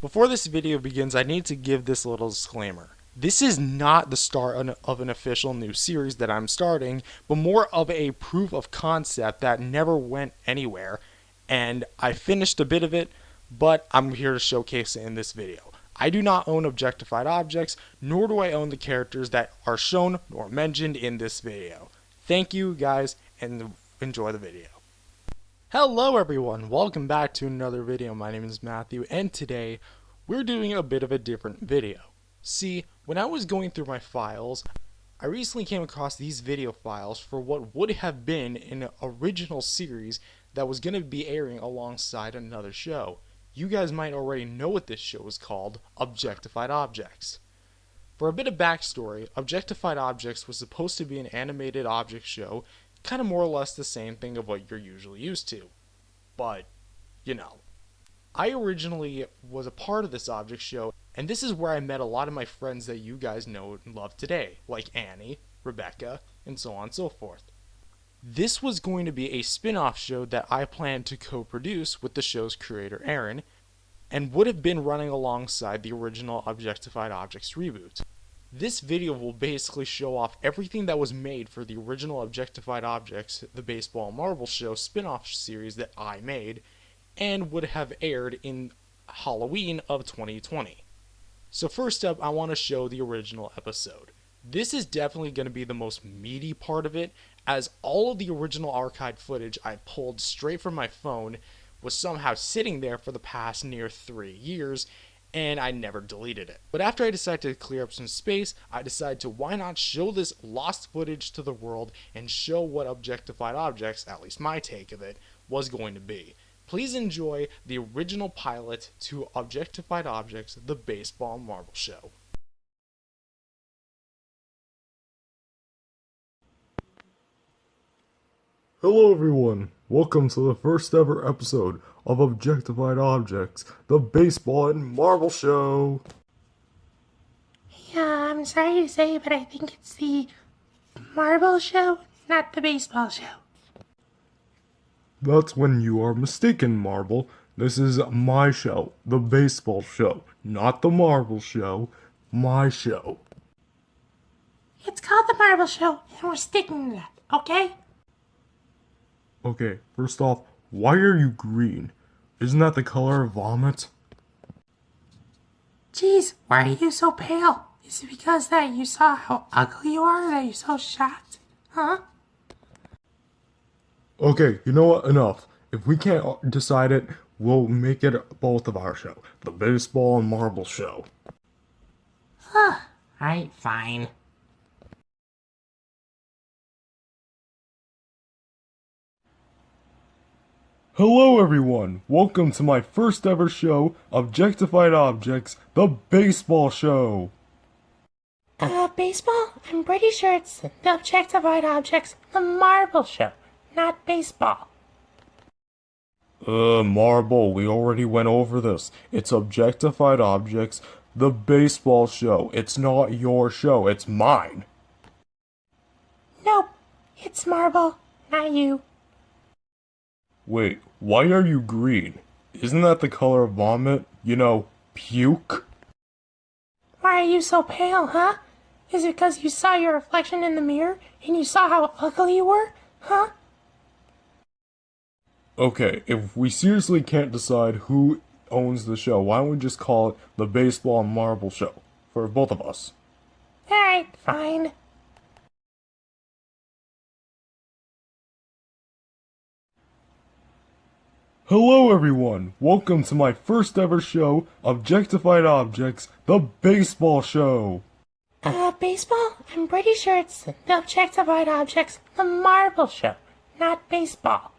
Before this video begins, I need to give this little disclaimer. This is not the start of an official new series that I'm starting, but more of a proof of concept that never went anywhere, and I finished a bit of it, but I'm here to showcase it in this video. I do not own Objectified Objects, nor do I own the characters that are shown or mentioned in this video. Thank you guys, and enjoy the video. Hello everyone, welcome back to another video. My name is Matthew, and today we're doing a bit of a different video. See, when I was going through my files, I recently came across these video files for what would have been an original series that was going to be airing alongside another show. You guys might already know what this show is called, Objectified Objects. For a bit of backstory, Objectified Objects was supposed to be an animated object show, kind of more or less the same thing of what you're usually used to. But, you know. I originally was a part of this object show, and this is where I met a lot of my friends that you guys know and love today, like Annie, Rebecca, and so on and so forth. This was going to be a spin-off show that I planned to co-produce with the show's creator Aaron, and would have been running alongside the original Objectified Objects reboot. This video will basically show off everything that was made for the original Objectified Objects, the baseball and marble show spin-off series that I made, and would have aired in Halloween of 2020. So first up, I want to show the original episode. This is definitely going to be the most meaty part of it, as all of the original archived footage I pulled straight from my phone was somehow sitting there for the past near 3 years, and I never deleted it. But after I decided to clear up some space, I decided to why not show this lost footage to the world and show what Objectified Objects, at least my take of it, was going to be. Please enjoy the original pilot to Objectified Objects, the baseball and marble show. Hello everyone, welcome to the first ever episode of Objectified Objects, the baseball and marble show. Yeah, I'm sorry to say, but I think it's the marble show, not the baseball show. That's when you are mistaken, Marble. This is my show, the baseball show, not the marble show, my show. It's called the marble show, and we're sticking to that, okay? Okay, first off, why are you green? Isn't that the color of vomit? Jeez, why are you so pale? Is it because that you saw how ugly you are that you're so shocked? Huh? Okay, you know what, enough. If we can't decide it, we'll make it both of our show, the baseball and marble show. Alright, fine. Hello everyone, welcome to my first ever show, Objectified Objects, the baseball show. Baseball? I'm pretty sure it's the Objectified Objects, the marble show, not baseball. Marble, we already went over this. It's Objectified Objects, the baseball show. It's not your show, it's mine. Nope, it's marble, not you. Wait, why are you green? Isn't that the color of vomit? You know, puke? Why are you so pale, huh? Is it because you saw your reflection in the mirror and you saw how ugly you were, huh? Okay, if we seriously can't decide who owns the show, why don't we just call it the baseball and marble show? For both of us. Alright, fine. Hello everyone, welcome to my first ever show, Objectified Objects, the baseball show. Baseball? I'm pretty sure it's the Objectified Objects, the marble show, not baseball.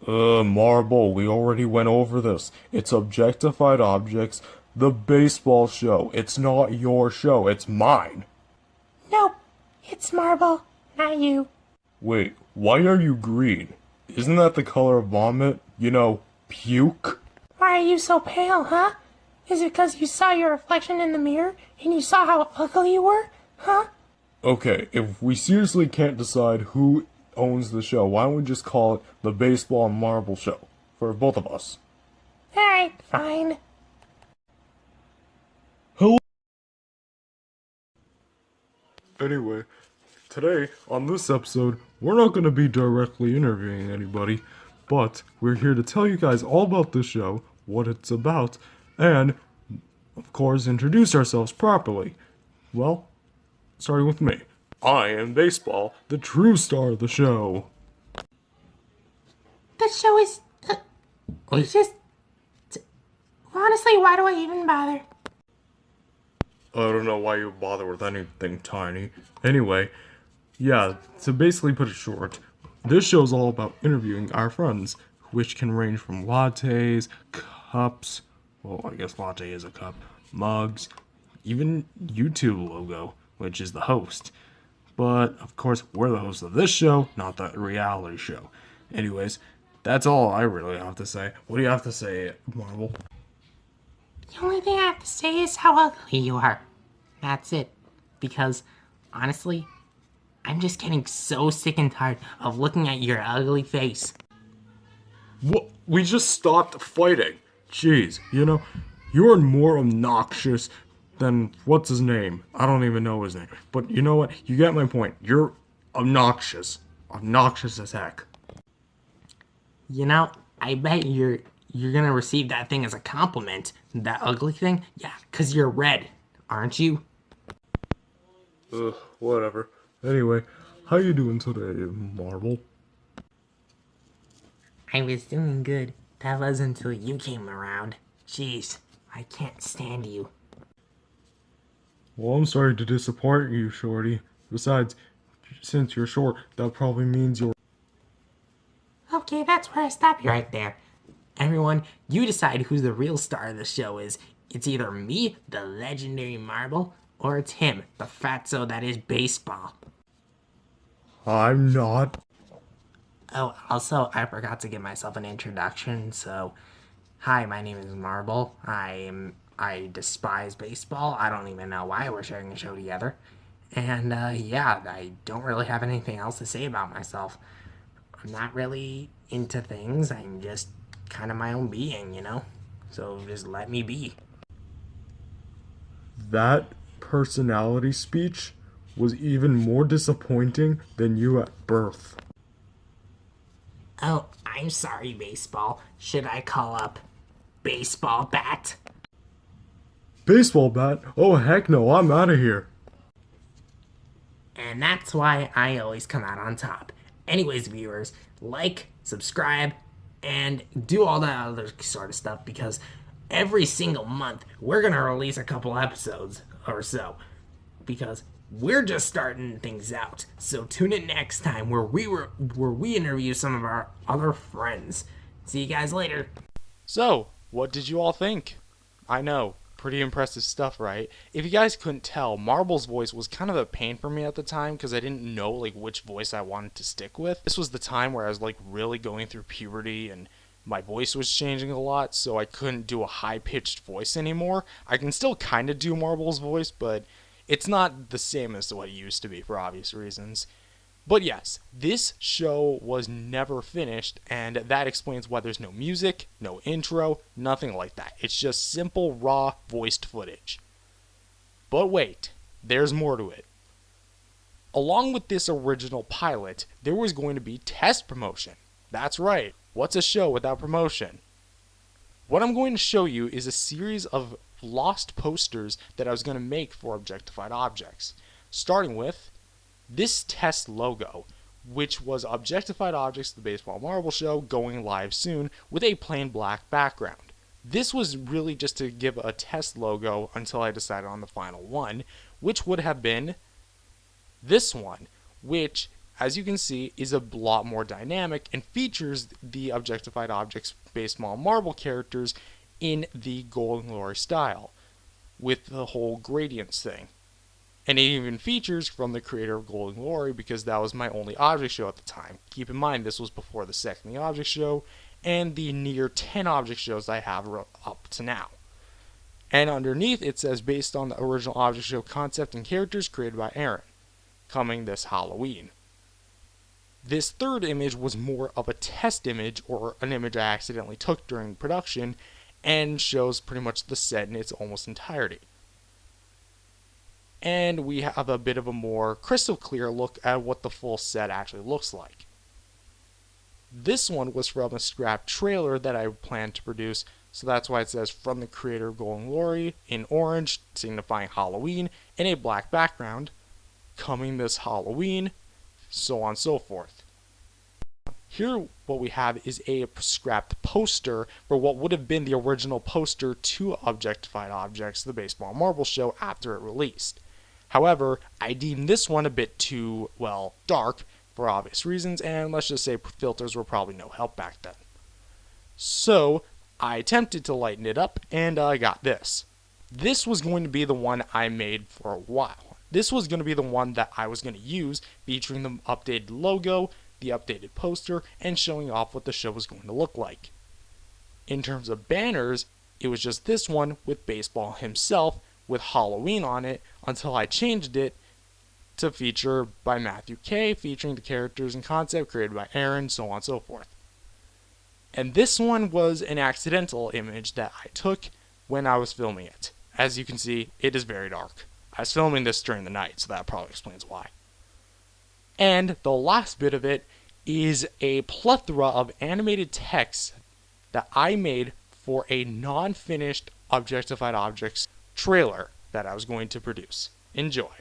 Marble, we already went over this. It's Objectified Objects, the baseball show. It's not your show, it's mine. Nope, it's marble, not you. Wait, why are you green? Isn't that the color of vomit? You know, puke? Why are you so pale, huh? Is it because you saw your reflection in the mirror and you saw how ugly you were, huh? Okay, if we seriously can't decide who owns the show, why don't we just call it the baseball and marble show? For both of us. Alright, fine. Anyway, today, on this episode, we're not going to be directly interviewing anybody, but we're here to tell you guys all about the show, what it's about, and, of course, introduce ourselves properly. Well, starting with me. I am Baseball, the true star of the show. The show is. It's just. Honestly, why do I even bother? I don't know why you bother with anything tiny. Anyway, yeah, to basically put it short, this show's all about interviewing our friends, which can range from lattes, cups, well, I guess latte is a cup, mugs, even YouTube logo, which is the host. But, of course, we're the host of this show, not the reality show. Anyways, that's all I really have to say. What do you have to say, Marvel? The only thing I have to say is how ugly you are. That's it. Because, honestly, I'm just getting so sick and tired of looking at your ugly face. What? We just stopped fighting. Jeez, you're more obnoxious than what's his name? I don't even know his name. But you know what? You get my point. You're obnoxious. Obnoxious as heck. I bet you're gonna receive that thing as a compliment. That ugly thing? Yeah, 'cause you're red, aren't you? Ugh, whatever. Anyway, how you doing today, Marvel? I was doing good. That was until you came around. Jeez, I can't stand you. Well, I'm sorry to disappoint you, Shorty. Besides, since you're short, that probably means you're... Okay, that's where I stop you right there. Everyone, you decide who the real star of the show is. It's either me, the legendary Marble, or it's him, the fatso that is Baseball. I'm not... Oh, also, I forgot to give myself an introduction, so... Hi, my name is Marble. I despise baseball. I don't even know why we're sharing a show together. And, yeah, I don't really have anything else to say about myself. I'm not really into things. I'm just kind of my own being, So just let me be. That personality speech was even more disappointing than you at birth. Oh, I'm sorry, Baseball. Should I call up Baseball Bat? Baseball bat? Oh, heck no, I'm out of here. And that's why I always come out on top. Anyways, viewers, like, subscribe, and do all that other sort of stuff because every single month we're going to release a couple episodes or so because we're just starting things out. So tune in next time where we interview some of our other friends. See you guys later. So, what did you all think? I know, pretty impressive stuff, right? If you guys couldn't tell, Marble's voice was kind of a pain for me at the time because I didn't know which voice I wanted to stick with. This was the time where I was really going through puberty and my voice was changing a lot, so I couldn't do a high-pitched voice anymore. I can still kind of do Marble's voice, but it's not the same as what it used to be for obvious reasons. But yes, this show was never finished, and that explains why there's no music, no intro, nothing like that. It's just simple, raw, voiced footage. But wait, there's more to it. Along with this original pilot, there was going to be test promotion. That's right, what's a show without promotion? What I'm going to show you is a series of lost posters that I was going to make for Objectified Objects, starting with this test logo, which was Objectified Objects, the Baseball Marble Show, going live soon with a plain black background. This was really just to give a test logo until I decided on the final one, which would have been this one, which, as you can see, is a lot more dynamic and features the Objectified Objects Baseball Marble characters in the Golden Glory style, with the whole gradients thing. And it even features from the creator of Golden Glory because that was my only object show at the time. Keep in mind, this was before the second The Object Show and the near 10 object shows I have up to now. And underneath it says based on the original object show concept and characters created by Aaron, coming this Halloween. This third image was more of a test image or an image I accidentally took during production and shows pretty much the set in its almost entirety. and we have a bit of a more crystal clear look at what the full set actually looks like. This one was from a scrap trailer that I planned to produce, so that's why it says from the creator of Golden Glory in orange, signifying Halloween, and a black background, coming this Halloween, so on and so forth. Here what we have is a scrapped poster for what would have been the original poster to Objectified Objects, the baseball and marble show, after it released. However, I deemed this one a bit too, well, dark for obvious reasons, and let's just say filters were probably no help back then. So I attempted to lighten it up, and I got this. This was going to be the one I made for a while. This was going to be the one that I was going to use, featuring the updated logo, the updated poster, and showing off what the show was going to look like. In terms of banners, it was just this one with baseball himself with Halloween on it until I changed it to feature by Matthew K, featuring the characters and concept created by Aaron, so on and so forth. And this one was an accidental image that I took when I was filming it. As you can see, it is very dark. I was filming this during the night, so that probably explains why. And the last bit of it is a plethora of animated text that I made for a non-finished Objectified Objects trailer that I was going to produce. Enjoy.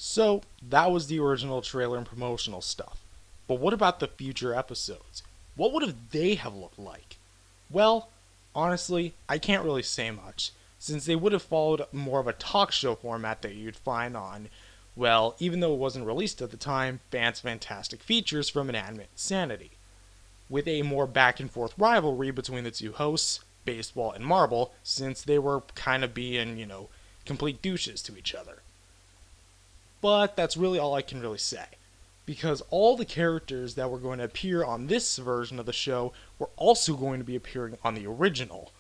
So, that was the original trailer and promotional stuff. But what about the future episodes? What would they have looked like? Well, honestly, I can't really say much, since they would have followed more of a talk show format that you'd find on, well, even though it wasn't released at the time, Fantastic Features from Inanimate Insanity, with a more back and forth rivalry between the two hosts, baseball and marble, since they were kind of being, complete douches to each other. But that's really all I can really say, because all the characters that were going to appear on this version of the show were also going to be appearing on the original,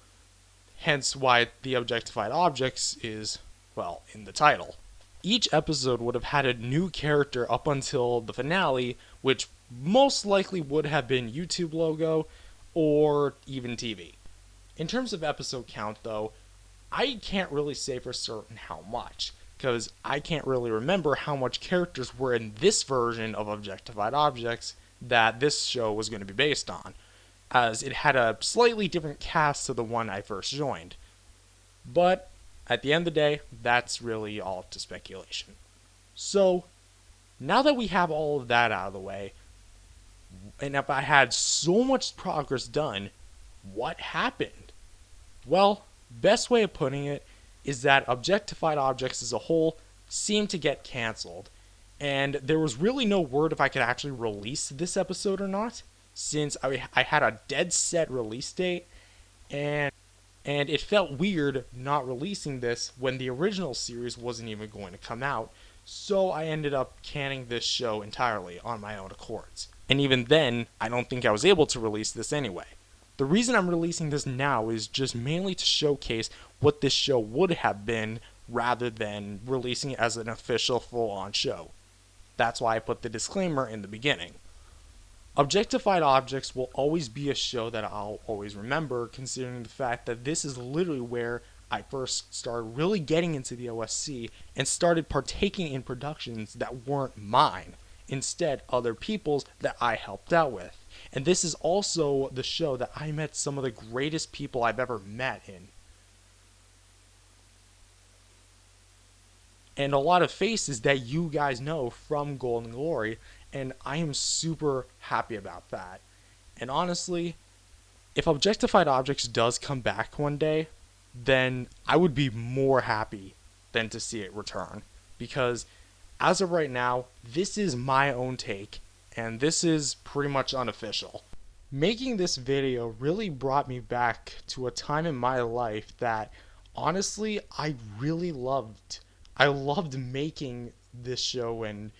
hence why the Objectified Objects is, well, in the title. Each episode would have had a new character up until the finale, which most likely would have been YouTube logo or even TV. In terms of episode count, though, I can't really say for certain how much, because I can't really remember how much characters were in this version of Objectified Objects that this show was going to be based on, as it had a slightly different cast to the one I first joined. But at the end of the day, that's really all up to speculation. So, now that we have all of that out of the way, and if I had so much progress done, what happened? Well, best way of putting it is that Objectified Objects as a whole seemed to get cancelled, and there was really no word if I could actually release this episode or not, since I had a dead set release date, and it felt weird not releasing this when the original series wasn't even going to come out, so I ended up canning this show entirely on my own accords. And even then, I don't think I was able to release this anyway. The reason I'm releasing this now is just mainly to showcase what this show would have been rather than releasing it as an official full-on show. That's why I put the disclaimer in the beginning. Objectified Objects will always be a show that I'll always remember, considering the fact that this is literally where I first started really getting into the OSC and started partaking in productions that weren't mine, instead other people's that I helped out with. And this is also the show that I met some of the greatest people I've ever met in. And a lot of faces that you guys know from Golden Glory, and I am super happy about that. And honestly, if Objectified Objects does come back one day, then I would be more happy than to see it return. Because as of right now, this is my own take, and this is pretty much unofficial. Making this video really brought me back to a time in my life that honestly I really loved. I loved making this show and,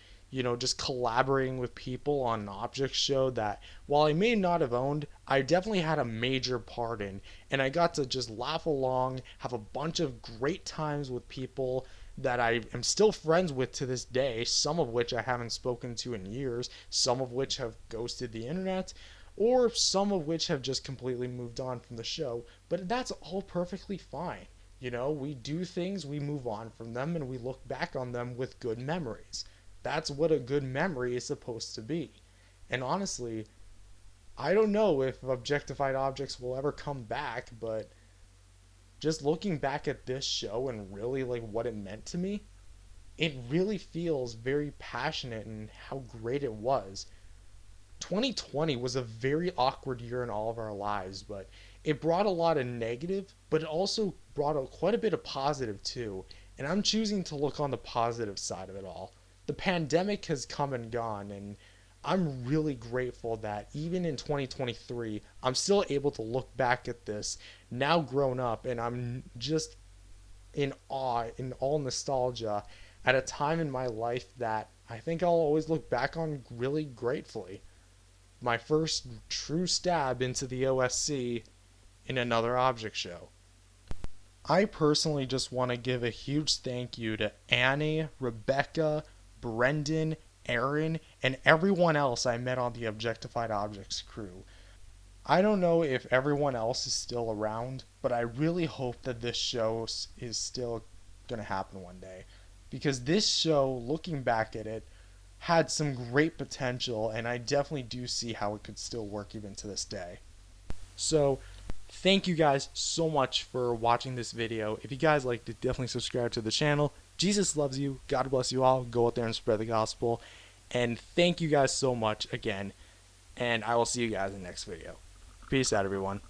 just collaborating with people on an object show that, while I may not have owned, I definitely had a major part in. And I got to just laugh along, have a bunch of great times with people that I am still friends with to this day, some of which I haven't spoken to in years, some of which have ghosted the internet, or some of which have just completely moved on from the show. But that's all perfectly fine, You know, we do things, we move on from them, and we look back on them with good memories. That's what a good memory is supposed to be. And honestly, I don't know if objectified objects will ever come back, but just looking back at this show and really like what it meant to me, it really feels very passionate and how great it was. 2020 was a very awkward year in all of our lives, but it brought a lot of negative, but it also brought quite a bit of positive too. And I'm choosing to look on the positive side of it all. The pandemic has come and gone, and I'm really grateful that even in 2023, I'm still able to look back at this now grown up, and I'm just in awe, in all nostalgia, at a time in my life that I think I'll always look back on really gratefully. My first true stab into the OSC in another object show. I personally just want to give a huge thank you to Annie, Rebecca, Brendan, Aaron, and everyone else I met on the Objectified Objects crew. I don't know if everyone else is still around, but I really hope that this show is still going to happen one day. Because this show, looking back at it, had some great potential, and I definitely do see how it could still work even to this day. So, thank you guys so much for watching this video. If you guys liked it, definitely subscribe to the channel. Jesus loves you. God bless you all. Go out there and spread the gospel. And thank you guys so much again. And I will see you guys in the next video. Peace out, everyone.